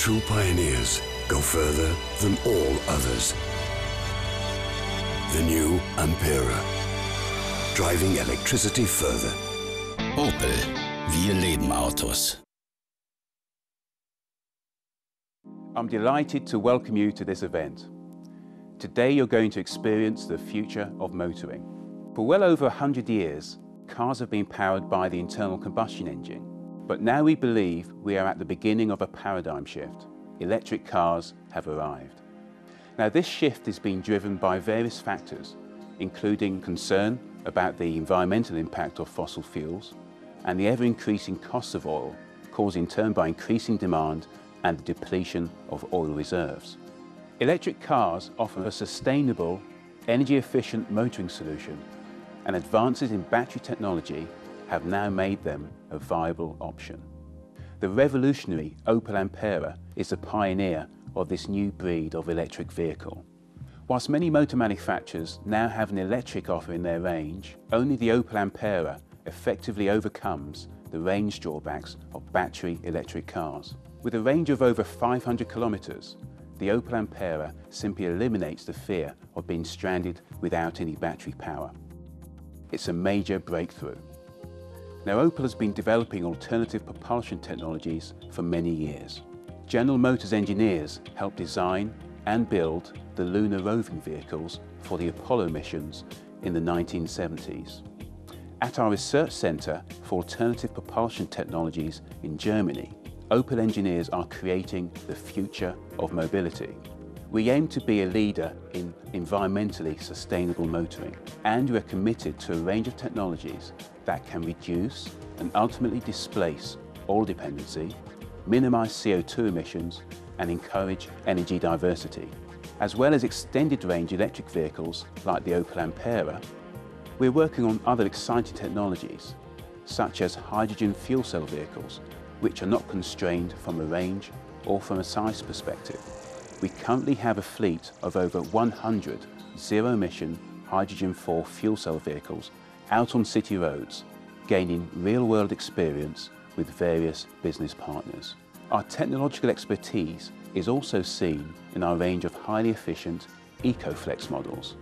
true pioneers go further than all others. The new Ampera. Driving electricity further. Opel. Wir leben Autos. I'm delighted to welcome you to this event. Today you're going to experience the future of motoring. For well over 100 years, cars have been powered by the internal combustion engine. But now we believe we are at the beginning of a paradigm shift. Electric cars have arrived. Now this shift is being driven by various factors, including concern about the environmental impact of fossil fuels and the ever-increasing costs of oil, caused in turn by increasing demand and the depletion of oil reserves. Electric cars offer a sustainable, energy-efficient motoring solution, and advances in battery technology have now made them a viable option. The revolutionary Opel Ampera is the pioneer of this new breed of electric vehicle. Whilst many motor manufacturers now have an electric offer in their range, only the Opel Ampera effectively overcomes the range drawbacks of battery electric cars. With a range of over 500 kilometers, the Opel Ampera simply eliminates the fear of being stranded without any battery power. It's a major breakthrough. Now, Opel has been developing alternative propulsion technologies for many years. General Motors engineers helped design and build the lunar roving vehicles for the Apollo missions in the 1970s. At our research centre for alternative propulsion technologies in Germany, Opel engineers are creating the future of mobility. We aim to be a leader in environmentally sustainable motoring, and we are committed to a range of technologies that can reduce and ultimately displace oil dependency, minimise CO2 emissions and encourage energy diversity. As well as extended range electric vehicles like the Opel Ampera, we're working on other exciting technologies, such as hydrogen fuel cell vehicles, which are not constrained from a range or from a size perspective. We currently have a fleet of over 100 zero-emission hydrogen 4 fuel cell vehicles out on city roads, gaining real-world experience with various business partners. Our technological expertise is also seen in our range of highly efficient EcoFlex models,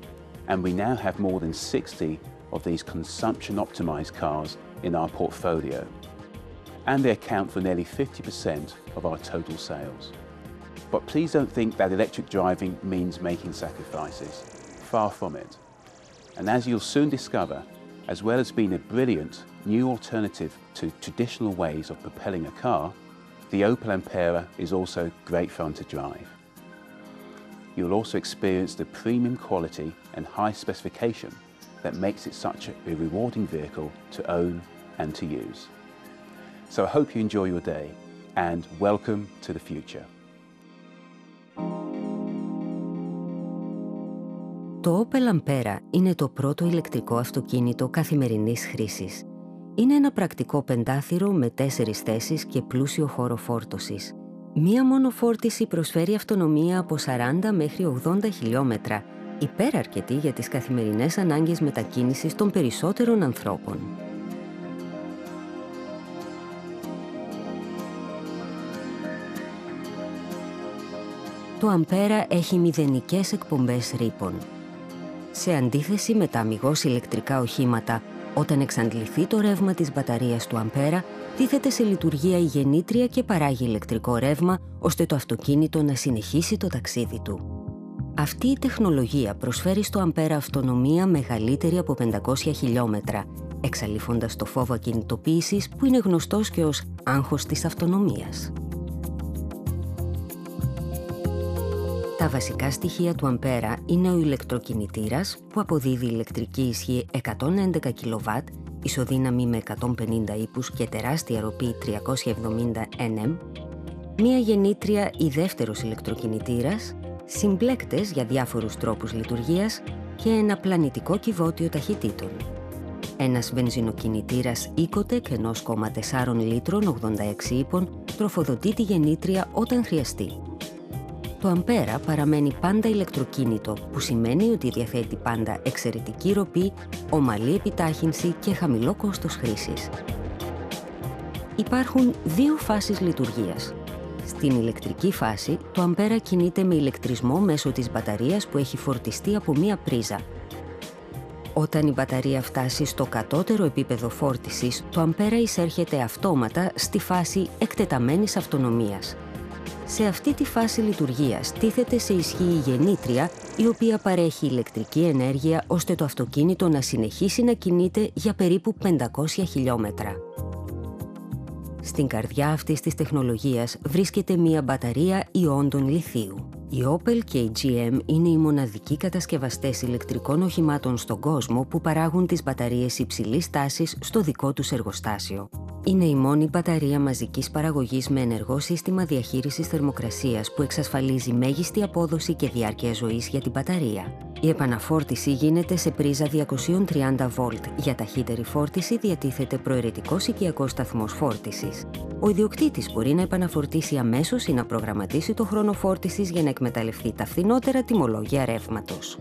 and we now have more than 60 of these consumption-optimized cars in our portfolio, and they account for nearly 50% of our total sales. But please don't think that electric driving means making sacrifices. Far from it. And as you'll soon discover, as well as being a brilliant new alternative to traditional ways of propelling a car, the Opel Ampera is also great fun to drive. You'll also experience the premium quality and high specification that makes it such a rewarding vehicle to own and to use. So I hope you enjoy your day, and welcome to the future. Το Opel Ampera είναι το πρώτο ηλεκτρικό αυτοκίνητο καθημερινής χρήσης. Είναι ένα πρακτικό πεντάθυρο με 4 θέσεις και πλούσιο χώρο φόρτωσης. Μία μόνο φόρτιση προσφέρει αυτονομία από 40 μέχρι 80 χιλιόμετρα, υπεραρκετή για τις καθημερινές ανάγκες μετακίνησης των περισσότερων ανθρώπων. Το Ampera έχει μηδενικές εκπομπές ρήπων. Σε αντίθεση με τα αμιγώς ηλεκτρικά οχήματα, όταν εξαντληθεί το ρεύμα της μπαταρίας του Ampera, τίθεται σε λειτουργία η γεννήτρια και παράγει ηλεκτρικό ρεύμα, ώστε το αυτοκίνητο να συνεχίσει το ταξίδι του. Αυτή η τεχνολογία προσφέρει στο Ampera αυτονομία μεγαλύτερη από 500 χιλιόμετρα, εξαλείφοντας το φόβο ακινητοποίησης που είναι γνωστός και ως άγχος της αυτονομίας. Τα βασικά στοιχεία του Ampera είναι ο ηλεκτροκινητήρας που αποδίδει ηλεκτρική ισχύ 111 kW, ισοδύναμη με 150 ύπους και τεράστια ροπή 370 Nm, μία γεννήτρια ή δεύτερος ηλεκτροκινητήρας, συμπλέκτες για διάφορους τρόπους λειτουργίας και ένα πλανητικό κυβότιο ταχυτήτων. Ένας βενζινοκινητήρας Ecotec 1,4 λίτρων 86 ύπων τροφοδοτεί τη γεννήτρια όταν χρειαστεί. Το Ampera παραμένει πάντα ηλεκτροκίνητο, που σημαίνει ότι διαθέτει πάντα εξαιρετική ροπή, ομαλή επιτάχυνση και χαμηλό κόστος χρήσης. Υπάρχουν δύο φάσεις λειτουργίας. Στην ηλεκτρική φάση, το αμπέρα κινείται με ηλεκτρισμό μέσω της μπαταρίας που έχει φορτιστεί από μία πρίζα. Όταν η μπαταρία φτάσει στο κατώτερο επίπεδο φόρτισης, το αμπέρα εισέρχεται αυτόματα στη φάση εκτεταμένης αυτονομίας. Σε αυτή τη φάση λειτουργίας τίθεται σε ισχύ η γεννήτρια, η οποία παρέχει ηλεκτρική ενέργεια ώστε το αυτοκίνητο να συνεχίσει να κινείται για περίπου 500 χιλιόμετρα. Στην καρδιά αυτής της τεχνολογίας βρίσκεται μία μπαταρία ιόντων λιθίου. Η Opel και η GM είναι οι μοναδικοί κατασκευαστές ηλεκτρικών οχημάτων στον κόσμο που παράγουν τις μπαταρίες υψηλής τάσης στο δικό τους εργοστάσιο. Είναι η μόνη μπαταρία μαζικής παραγωγής με ενεργό σύστημα διαχείρισης θερμοκρασίας που εξασφαλίζει μέγιστη απόδοση και διάρκεια ζωής για την μπαταρία. Η επαναφόρτιση γίνεται σε πρίζα 230 βολτ. Για ταχύτερη φόρτιση διατίθεται προαιρετικός οικιακός σταθμός φόρτισης. Ο ιδιοκτήτης μπορεί να επαναφορτίσει αμέσως ή να προγραμματίσει το χρόνο φόρτισης για να εκμεταλλευτεί τα φθηνότερα τιμολόγια ρεύματος.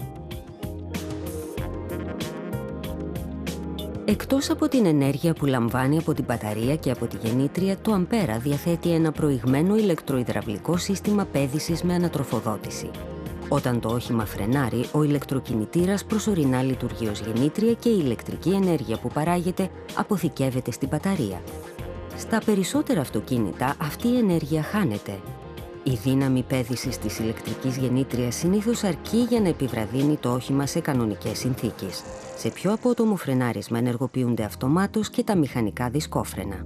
Εκτός από την ενέργεια που λαμβάνει από την μπαταρία και από τη γεννήτρια, το αμπέρα διαθέτει ένα προηγμένο ηλεκτροϊδραυλικό σύστημα πέδησης με ανατροφοδότηση. Όταν το όχημα φρενάρει, ο ηλεκτροκινητήρας προσωρινά λειτουργεί ως γεννήτρια και η ηλεκτρική ενέργεια που παράγεται αποθηκεύεται στην μπαταρία. Στα περισσότερα αυτοκίνητα αυτή η ενέργεια χάνεται. Η δύναμη πέδησης της ηλεκτρικής γεννήτριας συνήθως αρκεί για να επιβραδύνει το όχημα σε κανονικές συνθήκες. Σε πιο απότομο φρενάρισμα ενεργοποιούνται αυτομάτως και τα μηχανικά δισκόφρενα.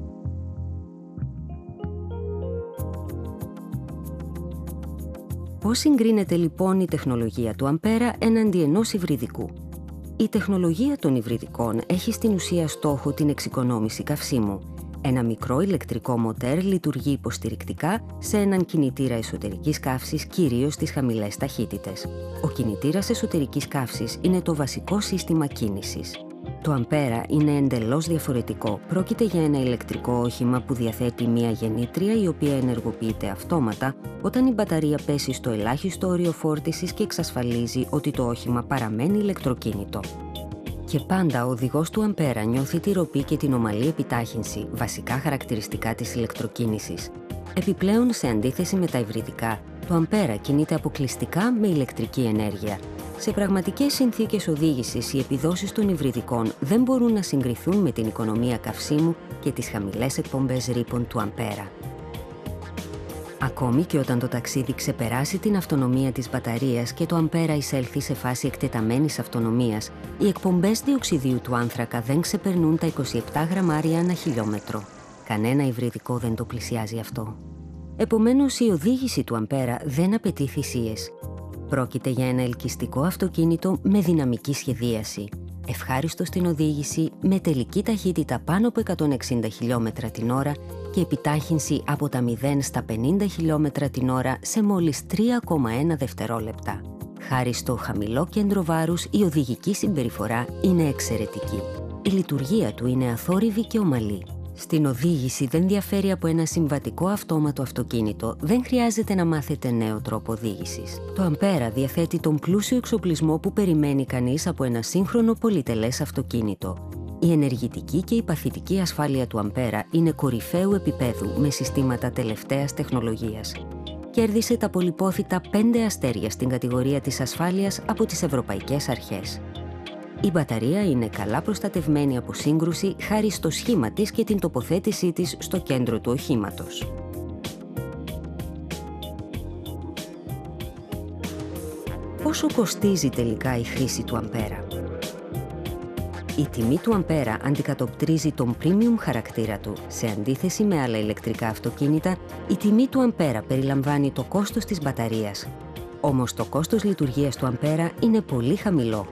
Πώς συγκρίνεται λοιπόν η τεχνολογία του αμπέρα έναντι ενός υβριδικού? Η τεχνολογία των υβριδικών έχει στην ουσία στόχο την εξοικονόμηση καυσίμου. Ένα μικρό ηλεκτρικό μοτέρ λειτουργεί υποστηρικτικά σε έναν κινητήρα εσωτερικής καύσης, κυρίως στις χαμηλές ταχύτητες. Ο κινητήρας εσωτερικής καύσης είναι το βασικό σύστημα κίνησης. Το αμπέρα είναι εντελώς διαφορετικό. Πρόκειται για ένα ηλεκτρικό όχημα που διαθέτει μία γεννήτρια η οποία ενεργοποιείται αυτόματα όταν η μπαταρία πέσει στο ελάχιστο όριο φόρτισης και εξασφαλίζει ότι το όχημα παραμένει ηλεκτροκίνητο. Και πάντα ο οδηγός του αμπέρα νιώθει τη ροπή και την ομαλή επιτάχυνση, βασικά χαρακτηριστικά της ηλεκτροκίνησης. Επιπλέον, σε αντίθεση με τα υβριδικά, το αμπέρα κινείται αποκλειστικά με ηλεκτρική ενέργεια. Σε πραγματικές συνθήκες οδήγησης, οι επιδόσεις των υβριδικών δεν μπορούν να συγκριθούν με την οικονομία καυσίμου και τις χαμηλές εκπομπές ρήπων του αμπέρα. Ακόμη και όταν το ταξίδι ξεπεράσει την αυτονομία της μπαταρίας και το αμπέρα εισέλθει σε φάση εκτεταμένης αυτονομίας, οι εκπομπές διοξιδίου του άνθρακα δεν ξεπερνούν τα 27 γραμμάρια ανά χιλιόμετρο. Κανένα υβριδικό δεν το πλησιάζει αυτό. Επομένως, η οδήγηση του αμπέρα δεν απαιτεί θυσίες. Πρόκειται για ένα ελκυστικό αυτοκίνητο με δυναμική σχεδίαση. Ευχάριστο στην οδήγηση, με τελική ταχύτητα πάνω από 160 χιλιόμετρα την ώρα και επιτάχυνση από τα 0 στα 50 χιλιόμετρα την ώρα σε μόλις 3,1 δευτερόλεπτα. Χάρη στο χαμηλό κέντρο βάρους, η οδηγική συμπεριφορά είναι εξαιρετική. Η λειτουργία του είναι αθόρυβη και ομαλή. Στην οδήγηση δεν διαφέρει από ένα συμβατικό αυτόματο αυτοκίνητο, δεν χρειάζεται να μάθετε νέο τρόπο οδήγησης. Το αμπέρα διαθέτει τον πλούσιο εξοπλισμό που περιμένει κανείς από ένα σύγχρονο πολυτελές αυτοκίνητο. Η ενεργητική και η παθητική ασφάλεια του αμπέρα είναι κορυφαίου επίπεδου με συστήματα τελευταίας τεχνολογίας. Κέρδισε τα πολυπόθητα 5 αστέρια στην κατηγορία της ασφάλειας από τις ευρωπαϊκές αρχές. Η μπαταρία είναι καλά προστατευμένη από σύγκρουση χάρη στο σχήμα της και την τοποθέτησή της στο κέντρο του οχήματος. Πόσο κοστίζει τελικά η χρήση του αμπέρα? Η τιμή του αμπέρα αντικατοπτρίζει τον premium χαρακτήρα του. Σε αντίθεση με άλλα ηλεκτρικά αυτοκίνητα, η τιμή του αμπέρα περιλαμβάνει το κόστος της μπαταρίας. Όμως το κόστος λειτουργίας του αμπέρα είναι πολύ χαμηλό.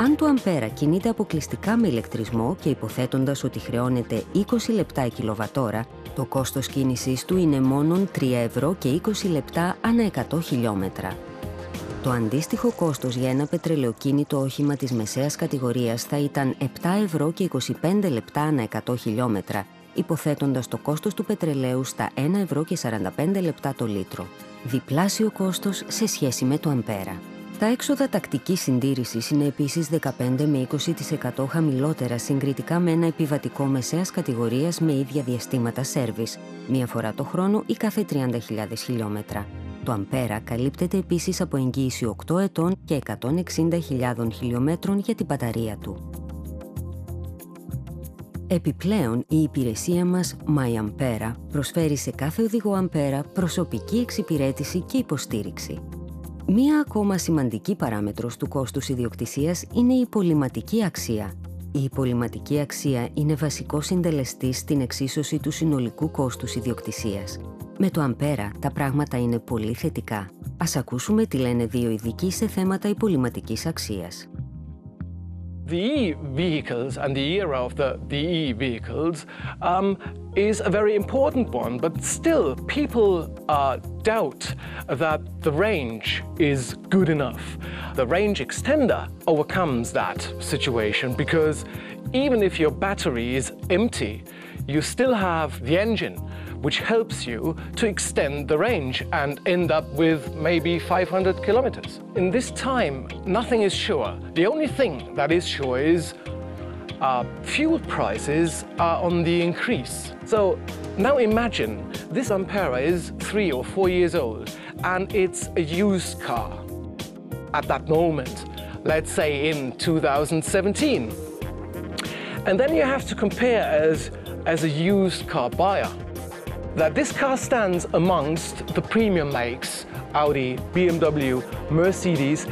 Αν το αμπέρα κινείται αποκλειστικά με ηλεκτρισμό και υποθέτοντας ότι χρεώνεται 20 λεπτά η κιλοβατόρα, το κόστος κίνησης του είναι μόνον 3 ευρώ και 20 λεπτά ανά 100 χιλιόμετρα. Το αντίστοιχο κόστος για ένα πετρελαιοκίνητο όχημα της μεσαίας κατηγορίας θα ήταν 7 ευρώ και 25 λεπτά ανά 100 χιλιόμετρα, υποθέτοντας το κόστος του πετρελαίου στα 1 ευρώ και 45 λεπτά το λίτρο. Διπλάσιο κόστος σε σχέση με το αμπέρα. Τα έξοδα τακτικής συντήρησης είναι επίσης 15 με 20% χαμηλότερα συγκριτικά με ένα επιβατικό μεσαίας κατηγορίας με ίδια διαστήματα σέρβις, μία φορά το χρόνο ή κάθε 30.000 χιλιόμετρα. Το αmpera καλύπτεται επίσης από εγγύηση 8 ετών και 160.000 χιλιόμετρων για την μπαταρία του. Επιπλέον, η υπηρεσία μας My Ampera προσφέρει σε κάθε οδηγό Ampera προσωπική εξυπηρέτηση και υποστήριξη. Μία ακόμα σημαντική παράμετρος του κόστους ιδιοκτησίας είναι η πολυματική αξία. Η πολυματική αξία είναι βασικός συντελεστής στην εξίσωση του συνολικού κόστους ιδιοκτησίας. Με το Ampera τα πράγματα είναι πολύ θετικά. Ας ακούσουμε τι λένε δύο ειδικοί σε θέματα υπολειμματικής αξίας. The e-vehicles and the era of the e-vehicles is a very important one, but still people doubt that the range is good enough. The range extender overcomes that situation because even if your battery is empty, you still have the engine, which helps you to extend the range and end up with maybe 500 kilometers. In this time, nothing is sure. The only thing that is sure is fuel prices are on the increase. So now imagine this Ampera is 3 or 4 years old and it's a used car. At that moment, let's say in 2017. And then you have to compare as a used car buyer that this car stands amongst the premium makes, Audi, BMW, Mercedes,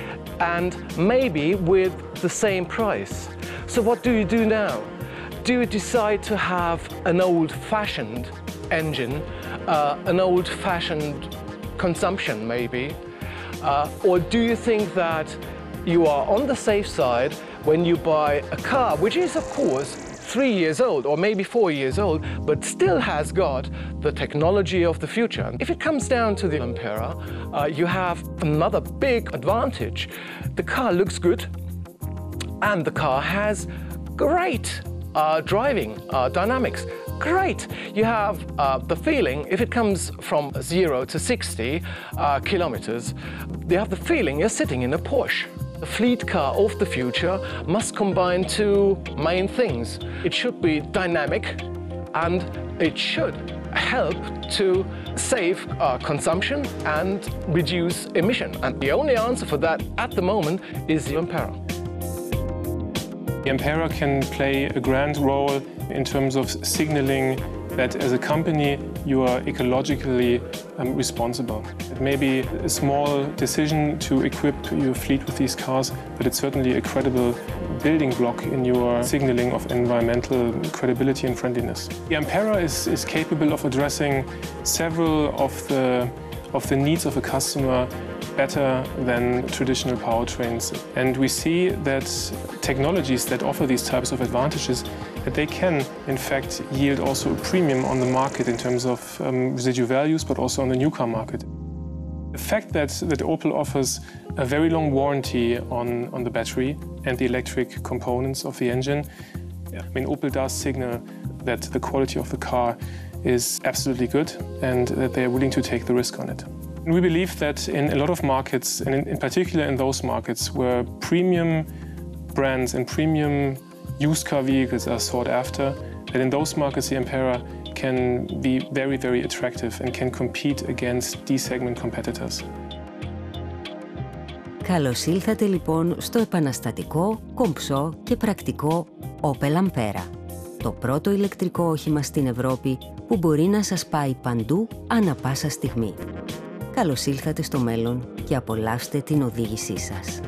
and maybe with the same price. So what do you do now? Do you decide to have an old-fashioned engine, an old-fashioned consumption maybe, or do you think that you are on the safe side when you buy a car, which is of course 3 years old or maybe 4 years old, but still has got the technology of the future? If it comes down to the Ampera, you have another big advantage. The car looks good and the car has great driving dynamics. Great! You have the feeling, if it comes from 0 to 60 kilometers, you have the feeling you're sitting in a Porsche. The fleet car of the future must combine two main things. It should be dynamic and it should help to save consumption and reduce emission. And the only answer for that at the moment is the Ampera. The Ampera can play a grand role in terms of signaling that as a company you are ecologically responsible. It may be a small decision to equip your fleet with these cars, but it's certainly a credible building block in your signaling of environmental credibility and friendliness. The Ampera is capable of addressing several of the needs of a customer better than traditional powertrains. And we see that technologies that offer these types of advantages, that they can in fact yield also a premium on the market in terms of residual values, but also on the new car market. The fact that Opel offers a very long warranty on the battery and the electric components of the engine, I mean, Opel does signal that the quality of the car is absolutely good and that they are willing to take the risk on it. And we believe that in a lot of markets, and in particular in those markets where premium brands and premium used car vehicles are sought after, that in those markets the Ampera can be very, very attractive and can compete against D-segment competitors. Καλώς ήλθατε λοιπόν στο επαναστατικό, κομψό και πρακτικό Opel Ampera. Το πρώτο ηλεκτρικό όχημα στην Ευρώπη που μπορεί να σας πάει παντού ανά πάσα στιγμή. Καλώς ήλθατε στο μέλλον και απολαύστε την οδήγησή σας.